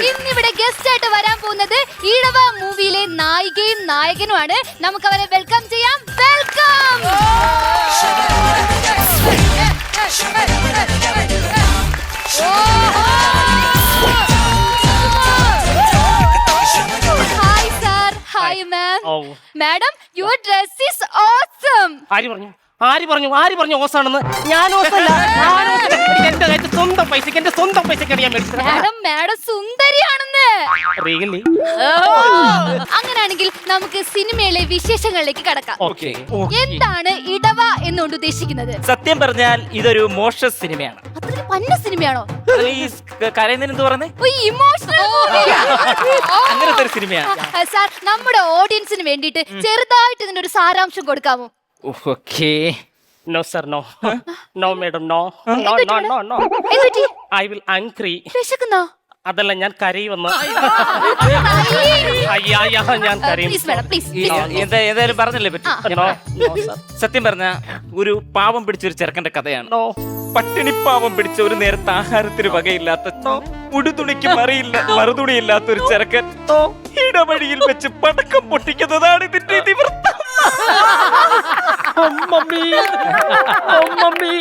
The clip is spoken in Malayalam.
ഇന്നിവിടെ ഗസ്റ്റ് ആയിട്ട് വരാൻ പോകുന്നത് ഈഴവ മൂവിയിലെ നായികയും നായകനുമാണ്. നമുക്ക് അവരെ വെൽക്കം ചെയ്യാം. Welcome. Hi sir. Hi ma'am. Madam, your dress is awesome. ആര് പറഞ്ഞു ഓസാണെന്ന്? ഞാൻ എന്റെ കയ്യിൽ സ്വന്തം പൈസക്ക് അറിയാൻ മാഡം, മാഡം സുന്ദരിയാണെന്ന്. അങ്ങനെയാണെങ്കിൽ നമുക്ക് സിനിമയിലെ വിശേഷങ്ങളിലേക്ക് കടക്കാം. എന്താണ് ഇടവ എന്നുകൊണ്ട് ഉദ്ദേശിക്കുന്നത്? സത്യം പറഞ്ഞാൽ ഇതൊരു മോശം സിനിമയാണ്. അതൊരു പന്ന സിനിമയാണോ? ഈ കരയുന്നതിന് പറഞ്ഞേ അങ്ങനത്തെ ഒരു സിനിമയാണ്. സാർ, നമ്മുടെ ഓഡിയൻസിന് വേണ്ടിയിട്ട് ചെറുതായിട്ട് ഇതിന്റെ ഒരു സാരാംശം കൊടുക്കാമോ? No sir, no madam, no. I will angry. വിശക്കുന്നോ? അതല്ല, ഞാൻ കരയുമെന്ന്. ഞാൻ കരയും. എന്തായാലും പറഞ്ഞല്ലേ പറ്റും. സത്യം പറഞ്ഞ ഒരു പാവം പിടിച്ചൊരു ചെറുക്കന്റെ കഥയാണ്. പട്ടിണി പാവം പിടിച്ച ഒരു നേരത്തെ ആഹാരത്തിന് വകയില്ലാത്ത ഉടുതുണിക്ക് മറുതുണിയില്ലാത്ത ഒരു ചെറുക്കൻ ഇടവഴിയിൽ വെച്ച് പടക്കം പൊട്ടിക്കുന്നതാണ് ഇതിന്റെ ഇതിവൃത്തം. മമ്മി